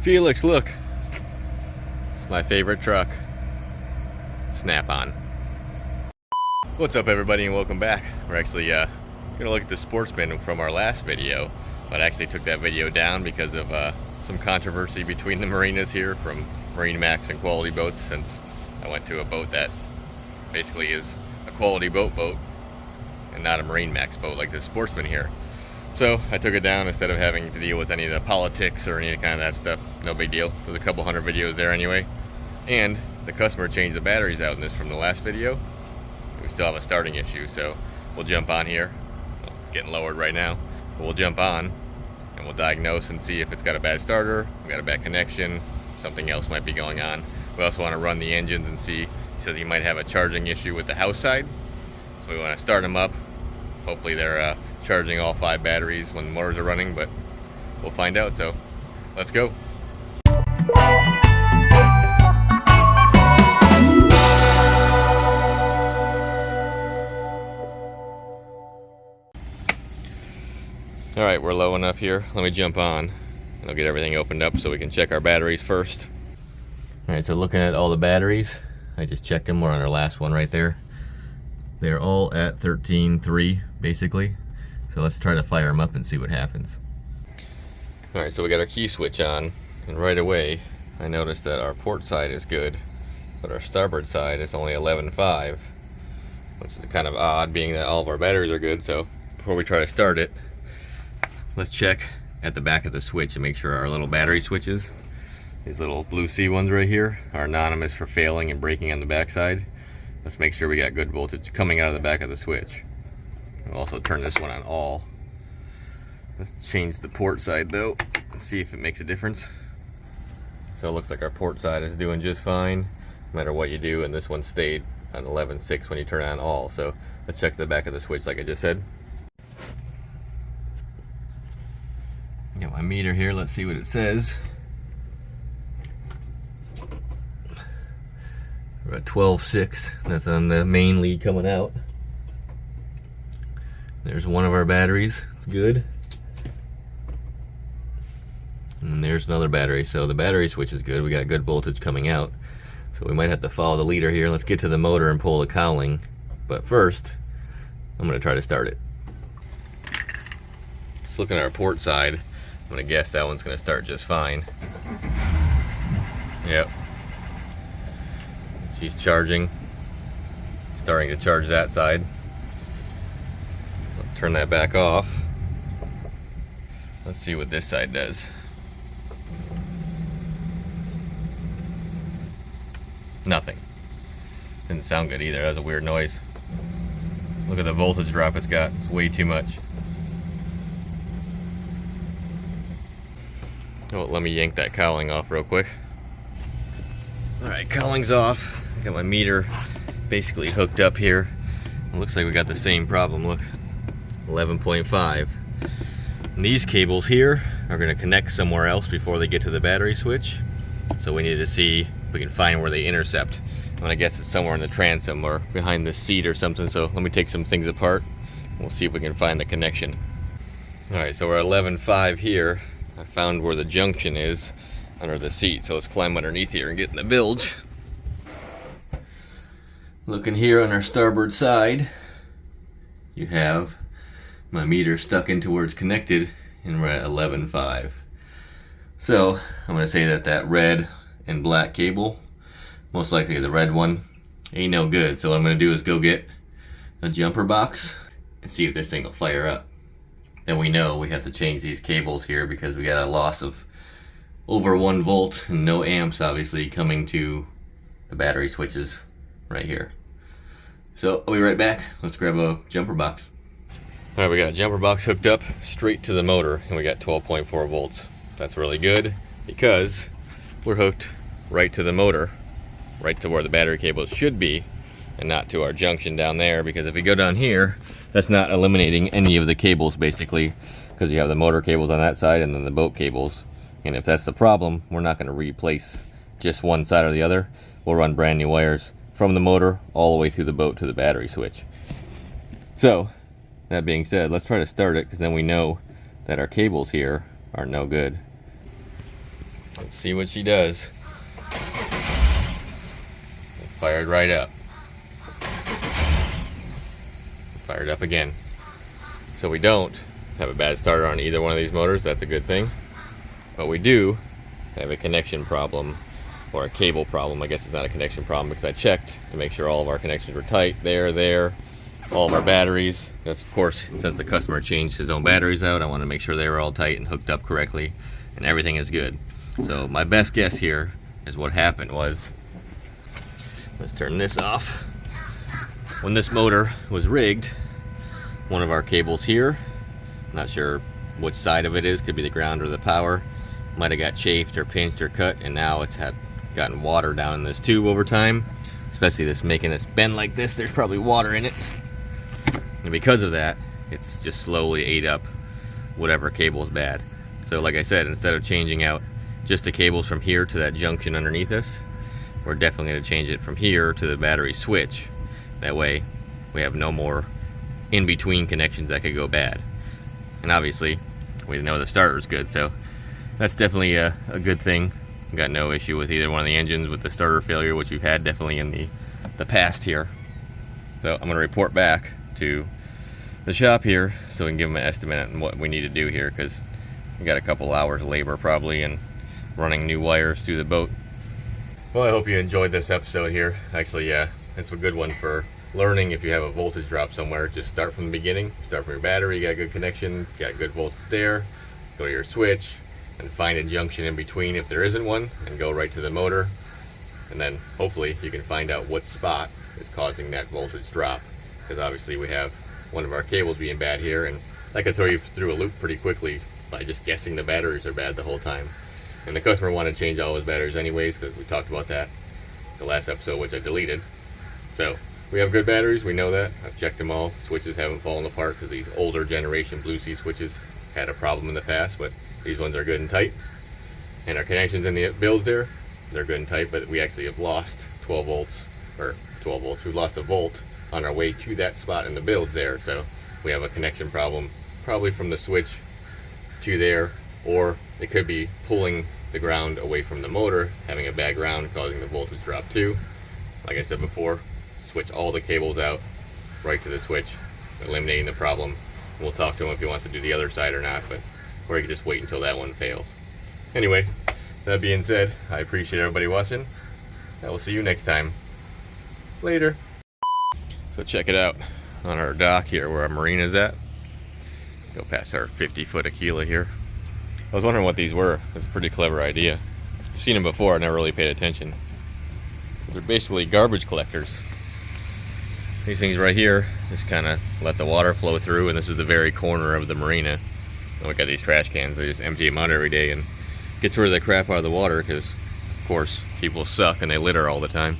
Felix, look. It's my favorite truck. Snap-on. What's up, everybody, and welcome back. We're actually gonna look at the Sportsman from our last video, but I actually took that video down because of some controversy between the marinas here from Marine Max and Quality Boats, since I went to a boat that basically is a Quality boat and not a Marine Max boat like the Sportsman here. So I took it down instead of having to deal with any of the politics or any kind of that stuff. No big deal. There's a couple hundred videos there anyway. And the customer changed the batteries out in this from the last video. We still have a starting issue, so we'll jump on here. Well, it's getting lowered right now, but we'll jump on and we'll diagnose and see if it's got a bad starter, we got a bad connection, something else might be going on. We also want to run the engines and see. He says he might have a charging issue with the house side, so we want to start them up. Hopefully they're charging all 5 batteries when the motors are running, but we'll find out. So let's go. All right, we're low enough here. Let me jump on and I'll get everything opened up so we can check our batteries first. All right, so looking at all the batteries, I just checked them. We're on our last one right there. They're all at 13.3 basically. So let's try to fire them up and see what happens. All right, so we got our key switch on, and right away I noticed that our port side is good, but our starboard side is only 11.5, which is kind of odd being that all of our batteries are good. So before we try to start it, let's check at the back of the switch and make sure our little battery switches, these little blue C ones right here, are anonymous for failing and breaking on the back side. Let's make sure we got good voltage coming out of the back of the switch. We'll also turn this one on all. Let's change the port side though and see if it makes a difference. So it looks like our port side is doing just fine no matter what you do, and this one stayed on 11.6 when you turn on all. So let's check the back of the switch like I just said. Got my meter here, let's see what it says. We're at 12.6, that's on the main lead coming out. There's one of our batteries, it's good. And there's another battery, so the battery switch is good. We got good voltage coming out. So we might have to follow the leader here. Let's get to the motor and pull the cowling. But first, I'm gonna try to start it. Just looking at our port side, I'm gonna guess that one's gonna start just fine. Yep. She's charging, starting to charge that side. Let's turn that back off. Let's see what this side does. Nothing. Didn't sound good either. That was a weird noise. Look at the voltage drop it's got. It's way too much. Oh, let me yank that cowling off real quick. Alright, cowling's off. Got my meter basically hooked up here. It looks like we got the same problem. Look, 11.5. And these cables here are going to connect somewhere else before they get to the battery switch. So we need to see if we can find where they intercept. And I guess it's somewhere in the transom or behind the seat or something. So let me take some things apart and we'll see if we can find the connection. Alright, so we're 11.5 here. I found where the junction is under the seat. So let's climb underneath here and get in the bilge. Looking here on our starboard side, you have my meter stuck into where it's connected, and we're at 11.5. So I'm going to say that that red and black cable, most likely the red one, ain't no good. So what I'm going to do is go get a jumper box and see if this thing will fire up. Then we know we have to change these cables here because we got a loss of over 1 volt and no amps obviously coming to the battery switches right here. So I'll be right back. Let's grab a jumper box. All right, we got a jumper box hooked up straight to the motor and we got 12.4 volts. That's really good because we're hooked right to the motor, right to where the battery cables should be, and not to our junction down there, because if we go down here, that's not eliminating any of the cables basically, because you have the motor cables on that side and then the boat cables. And if that's the problem, we're not going to replace just one side or the other. We'll run brand new wires from the motor all the way through the boat to the battery switch. So that being said, let's try to start it, because then we know that our cables here are no good. Let's see what she does. Fired right up. Fired up again. So we don't have a bad starter on either one of these motors. That's a good thing. But we do have a connection problem, or a cable problem. I guess it's not a connection problem because I checked to make sure all of our connections were tight. There. All of our batteries. That's, of course, since the customer changed his own batteries out, I want to make sure they were all tight and hooked up correctly, and everything is good. So my best guess here is what happened was, let's turn this off. When this motor was rigged, one of our cables here, not sure which side of it is, could be the ground or the power, might have got chafed or pinched or cut, and now it's gotten water down in this tube over time, especially this making this bend like this. There's probably water in it, and because of that, it's just slowly ate up whatever cable is bad. So like I said, instead of changing out just the cables from here to that junction underneath us, we're definitely going to change it from here to the battery switch. That way we have no more in-between connections that could go bad. And obviously we know the starter's good, so that's definitely a good thing. Got no issue with either one of the engines with the starter failure, which we've had definitely in the past here. So I'm going to report back to the shop here so we can give them an estimate on what we need to do here, because we got a couple hours labor probably and running new wires through the boat. Well, I hope you enjoyed this episode here. Actually, yeah, it's a good one for learning. If you have a voltage drop somewhere, just start from the beginning. Start from your battery, you got a good connection, got good voltage there, go to your switch and find a junction in between if there isn't one, and go right to the motor, and then hopefully you can find out what spot is causing that voltage drop, because obviously we have one of our cables being bad here, and that could throw you through a loop pretty quickly by just guessing the batteries are bad the whole time. And the customer wanted to change all his batteries anyways, because we talked about that the last episode, which I deleted. So we have good batteries, we know that. I've checked them all. Switches haven't fallen apart, because these older generation Blue Sea switches had a problem in the past, but these ones are good and tight. And our connections in the builds there, they're good and tight, but we actually have lost 12 volts, we've lost a volt on our way to that spot in the builds there. So we have a connection problem, probably from the switch to there, or it could be pulling the ground away from the motor, having a bad ground, causing the voltage drop too. Like I said before, switch all the cables out, right to the switch, eliminating the problem. We'll talk to him if he wants to do the other side or not, but or you can just wait until that one fails. Anyway, that being said, I appreciate everybody watching. I will see you next time. Later. So check it out on our dock here where our marina's at. Go past our 50-foot Aquila here. I was wondering what these were. It's a pretty clever idea. I've seen them before, I never really paid attention. They're basically garbage collectors. These things right here just kind of let the water flow through, and this is the very corner of the marina. And we got these trash cans. They just empty them out every day and gets rid of the crap out of the water, because of course people suck and they litter all the time.